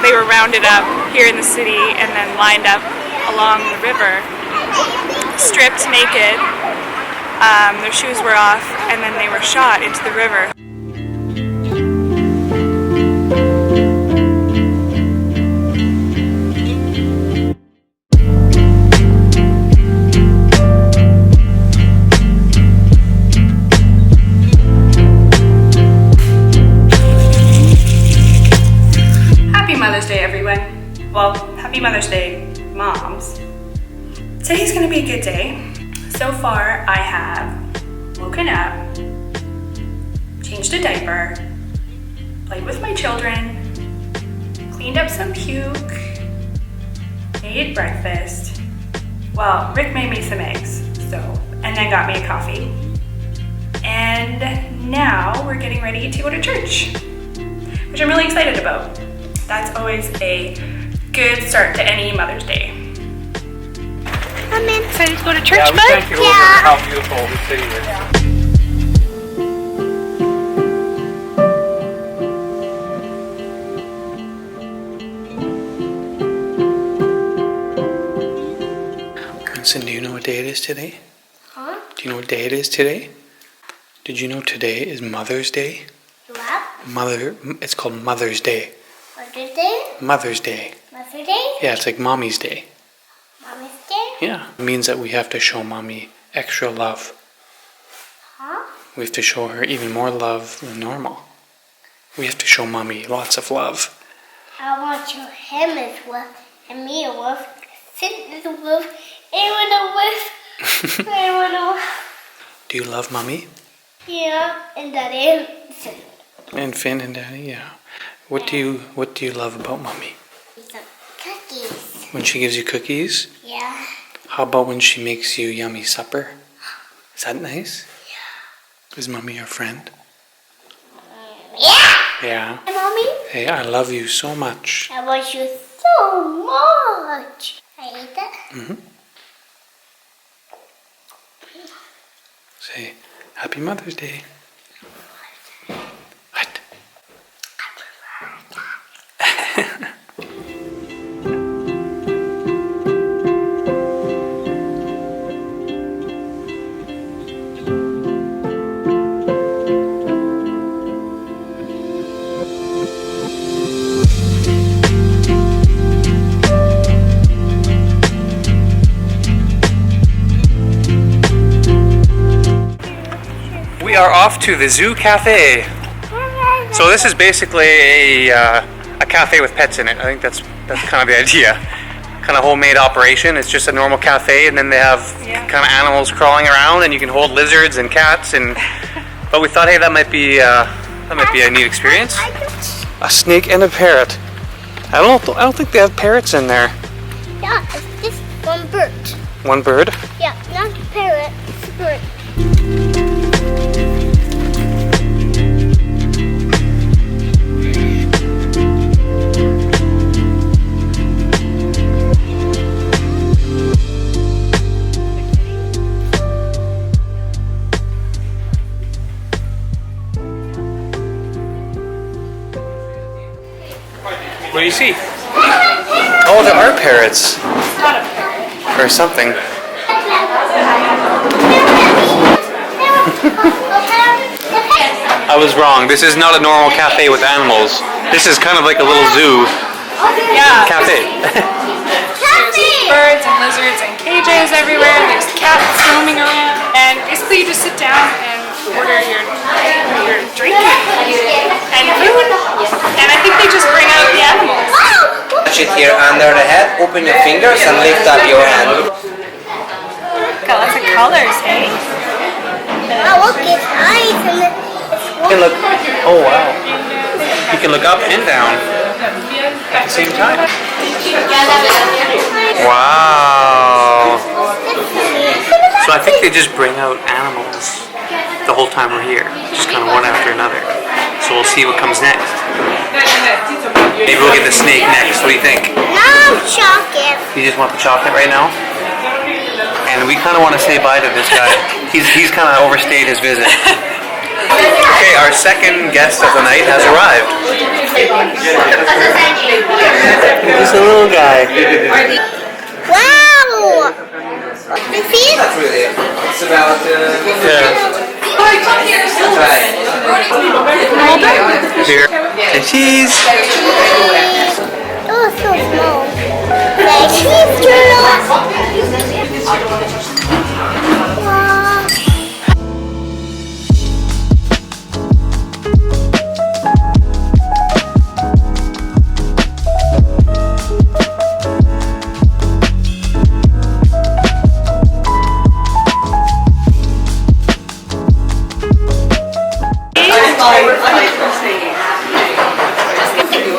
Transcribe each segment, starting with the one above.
they were rounded up here in the city and then lined up along the river, stripped naked. Their shoes were off, and then they were shot into the river. Happy Mother's Day, everyone. Well, happy Mother's Day, moms. Today's gonna be a good day. So far, I have woken up, changed a diaper, played with my children, cleaned up some puke, made breakfast. Well, Rick made me some eggs, and then got me a coffee. And now we're getting ready to go to church, which I'm really excited about. That's always a good start to any Mother's Day. I'm excited to go to church, bud? Thank you over how beautiful the city is. Winston, do you know what day it is today? Huh? Do you know what day it is today? Did you know today is Mother's Day? What? It's called Mother's Day. Mother's Day? Mother's Day. Mother's Day? Yeah, it's like Mommy's Day. Mommy's Day? Yeah, it means that we have to show Mommy extra love. Huh? We have to show her even more love than normal. We have to show Mommy lots of love. I want to show him as well, and me a wolf, Finn is a wolf, anyone a wolf, anyone a wolf. Do you love Mommy? Yeah, and Daddy and Finn. And Finn and Daddy, yeah. What do you love about Mommy? Some cookies. When she gives you cookies? Yeah. How about when she makes you yummy supper? Is that nice? Yeah. Is Mommy your friend? Yeah. Yeah. Hey, Mommy. Hey, I love you so much. I want you so much. I ate that. Mm-hmm. Say, Happy Mother's Day. What? We are off to the Zoo Cafe. So this is basically a cafe with pets in it. I think that's kind of the idea. Kind of homemade operation. It's just a normal cafe, and then they have kind of animals crawling around, and you can hold lizards and cats. But we thought, hey, that might be a neat experience. A snake and a parrot. I don't think they have parrots in there. Yeah, it's just one bird. One bird? Yeah, not a parrot, it's a bird. What do you see? Oh, there are parrots. Or something. I was wrong. This is not a normal cafe with animals. This is kind of like a little zoo cafe. There's birds and lizards and cages everywhere. There's cats roaming around. And basically you just sit down and order your drink and food. And I think they just bring out the animals. Touch it here under the head, open your fingers and lift up your hand. Got lots of colors, hey? Oh, look, it's eyes and You can look. Oh wow. You can look up and down at the same time. Wow. So I think they just bring out animals the whole time we're here, just kind of one after another. So we'll see what comes next. Maybe we'll get the snake next. What do you think? no chocolate. You just want the chocolate right now? And we kind of want to say bye to this guy. He's kind of overstayed his visit. Okay, our second guest of the night has arrived. Bye. Wow! You see? Not really. It's about. Here. And cheese. Oh, so small. Like cheese turtle. Wow.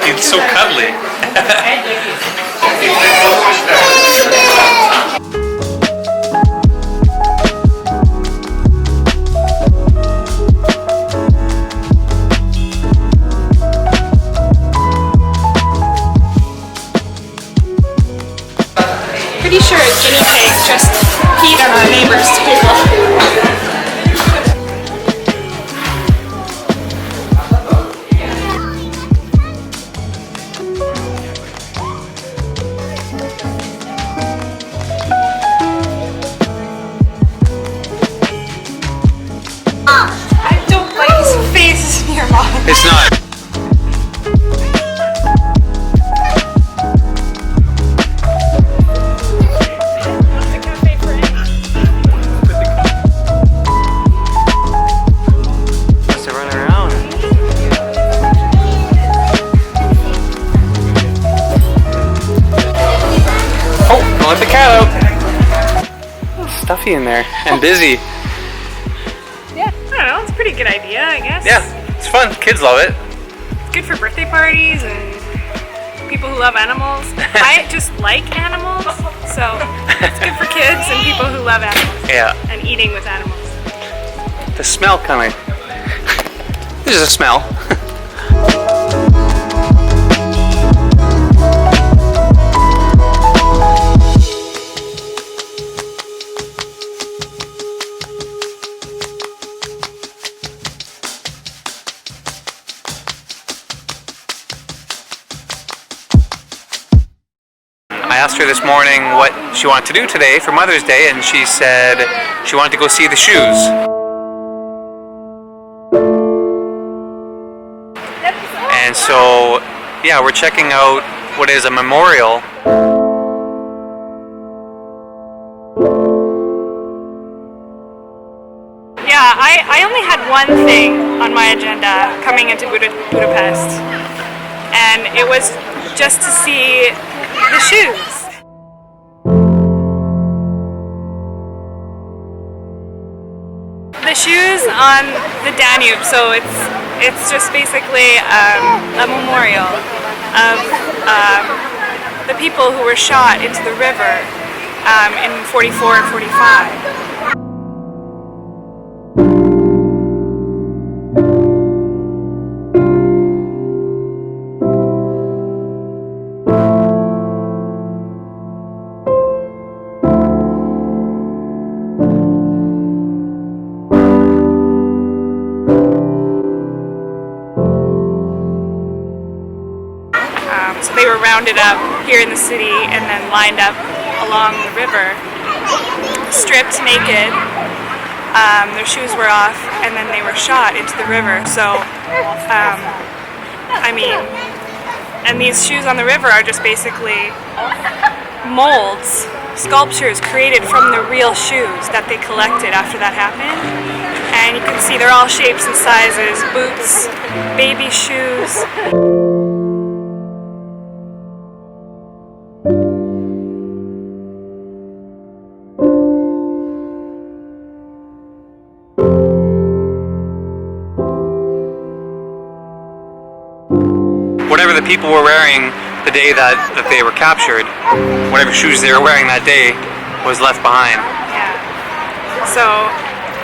It's so cuddly. Pretty sure guinea pigs just feed on our neighbor's table. I don't like his face near mom. It's not. Wants to run around. Oh, don't let the cat out. Oh, stuffy in there and busy. Yeah, I don't know. It's a pretty good idea, I guess. Yeah, it's fun. Kids love it. It's good for birthday parties and people who love animals. I just like animals, so it's good for kids and people who love animals Yeah. and eating with animals. The smell kind of. There's a smell. I asked her this morning what she wanted to do today for Mother's Day, and she said she wanted to go see the shoes. And so, yeah, we're checking out what is a memorial. Yeah, I only had one thing on my agenda coming into Budapest, and it was just to see the shoes. The shoes on the Danube, so it's just basically a memorial of the people who were shot into the river in 44 and 45. So they were rounded up here in the city and then lined up along the river, stripped naked. Their shoes were off, and then they were shot into the river. So, I mean, and these shoes on the river are just basically molds, sculptures created from the real shoes that they collected after that happened. And you can see they're all shapes and sizes: boots, baby shoes. Whatever the people were wearing the day that they were captured, whatever shoes they were wearing that day was left behind. Yeah. So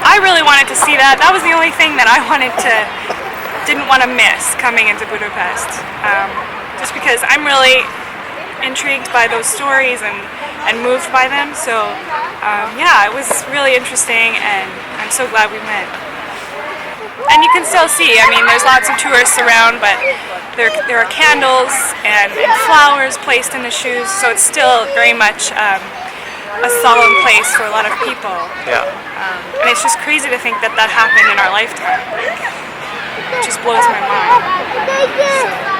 I really wanted to see that. That was the only thing that I didn't want to miss coming into Budapest. Just because I'm really intrigued by those stories and moved by them. So yeah, it was really interesting, and I'm so glad we went. And you can still see, I mean, there's lots of tourists around, but there are candles and flowers placed in the shoes, so it's still very much a solemn place for a lot of people. Yeah. And it's just crazy to think that that happened in our lifetime. It just blows my mind.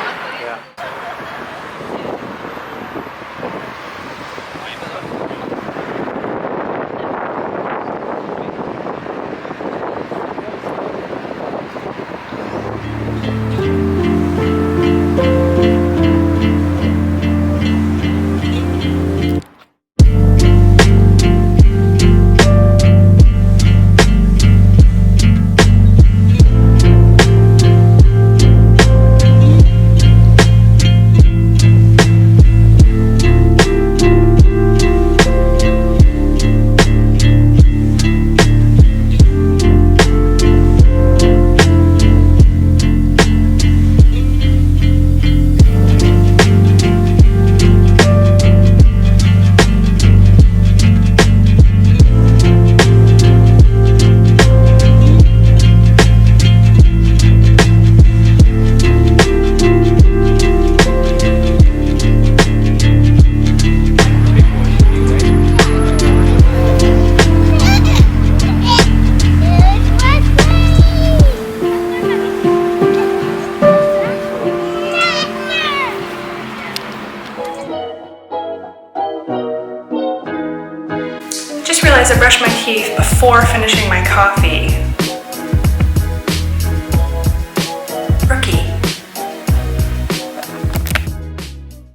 I brushed my teeth before finishing my coffee.